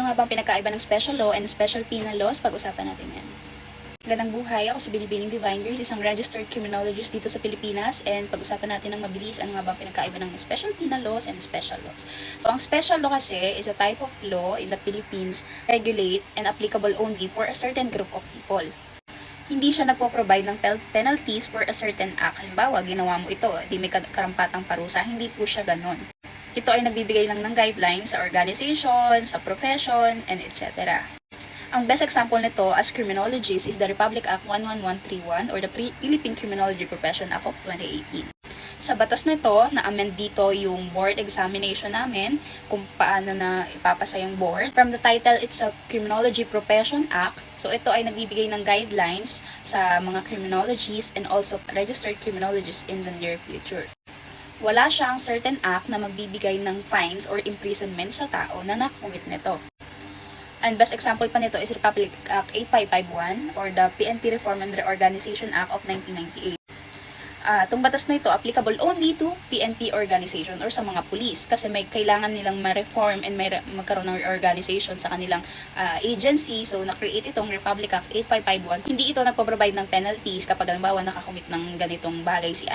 nga bang pinagkaiba ng special law and special penal laws? Pag-usapan natin yan. Magandang buhay, ako si Binibining Divinders, isang registered criminologist dito sa Pilipinas, and pag-usapan natin ng mabilis ano nga bang pinagkaiba ng special penal laws and special laws. So, ang special law kasi is a type of law in the Philippines regulate and applicable only for a certain group of people. Hindi siya nagpo-provide ng penalties for a certain act. Halimbawa, ginawa mo ito, di may karampatang parusa, hindi po siya ganon. Ito ay nagbibigay lang ng guidelines sa organization, sa profession, and etc. Ang best example nito as criminologists is the Republic Act 11131 or the Philippine Criminology Profession Act of 2018. Sa batas na ito, na-amend dito yung board examination namin, kung paano na ipapasa yung board. From the title itself, Criminology Profession Act, so ito ay nagbibigay ng guidelines sa mga criminologists and also registered criminologists in the near future. Wala siyang certain act na magbibigay ng fines or imprisonment sa tao na nakumit nito. And best example pa nito is Republic Act 8551 or the PNP Reform and Reorganization Act of 1998. Itong batas na ito applicable only to PNP organization or sa mga pulis kasi may kailangan nilang ma-reform and magkaroon ng reorganization sa kanilang agency. So, na-create itong Republic Act 8551. Hindi ito nagpo-provide ng penalties kapag halimbawa nakakumit ng ganitong bagay si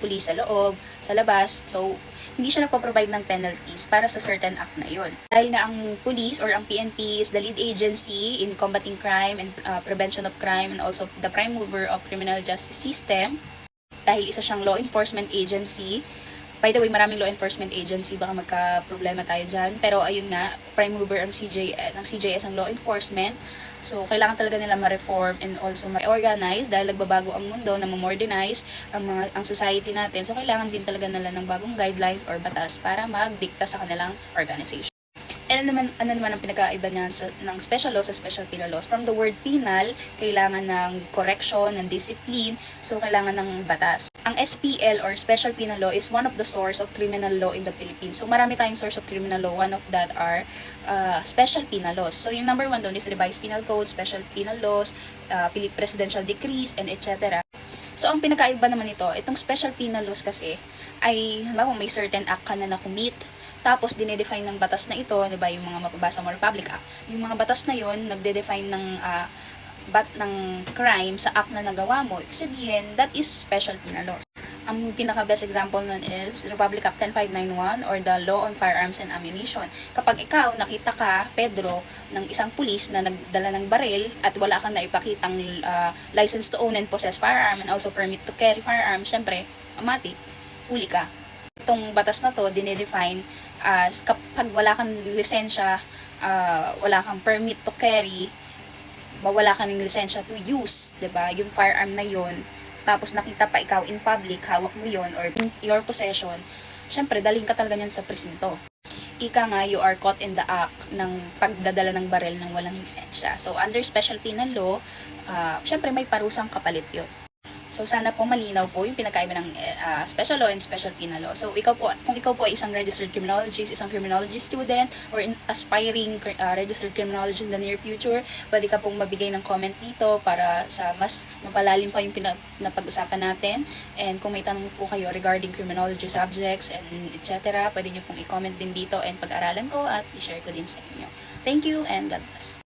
pulis sa loob, sa labas. So, hindi siya nagpo-provide ng penalties para sa certain act na yon. Dahil nga ang police or ang PNP is the lead agency in combating crime and prevention of crime and also the prime mover of criminal justice system. Dahil isa siyang law enforcement agency. By the way, maraming law enforcement agency, baka magka-problema tayo dyan. Pero ayun nga, prime mover ang CJS ang law enforcement. So, kailangan talaga nila ma-reform and also ma-organize dahil nagbabago ang mundo na ma-modernize ang society natin. So, kailangan din talaga nila ng bagong guidelines or batas para magdikta sa kanilang organization. And ano naman ang pinagkaiba niya ng special law sa special penal laws? From the word penal, kailangan ng correction, ng discipline, so kailangan ng batas. Ang SPL or Special Penal Law is one of the source of criminal law in the Philippines. So marami tayong source of criminal law, one of that are special penal laws. So yung number 1 doon is revised penal code, special penal laws, presidential decrees, and etc. So ang pinagkaiba naman ito, itong special penal laws kasi ay may certain act ka na nakumit. Tapos, dinedefine ng batas na ito, diba, yung mga mapabasa mo Republic Act. Yung mga batas na yon nagde-define ng crime sa act na nagawa mo. Ibig sabihin, that is special penal law. Ang pinaka-best example nun is Republic Act 10591 or the Law on Firearms and Ammunition. Kapag ikaw, nakita ka, Pedro, ng isang pulis na nagdala ng baril at wala kang naipakitang license to own and possess firearm and also permit to carry firearm, syempre, automatic, huli ka. Itong batas na to, dinedefine as kapag wala kang lisensya, wala kang permit to carry, wala kang lisensya to use, 'di ba? Yung firearm na yon, tapos nakita pa ikaw in public, hawak mo yon or in your possession, syempre dalhin ka talaga niyan sa presinto. Ika nga, you are caught in the act ng pagdadala ng baril ng walang lisensya. So, under special penal law, syempre may parusang kapalit yon. So, sana po malinaw po yung pinagkaiba ng special law and special penal law. So, kung ikaw po ay isang registered criminologist, isang criminology student, or aspiring registered criminologist in the near future, pwede ka pong magbigay ng comment dito para sa mas mapalalim pa yung napag-usapan natin. And kung may tanong po kayo regarding criminology subjects and etc., pwede nyo pong i-comment din dito and pag-aralan ko at i-share ko din sa inyo. Thank you and God bless.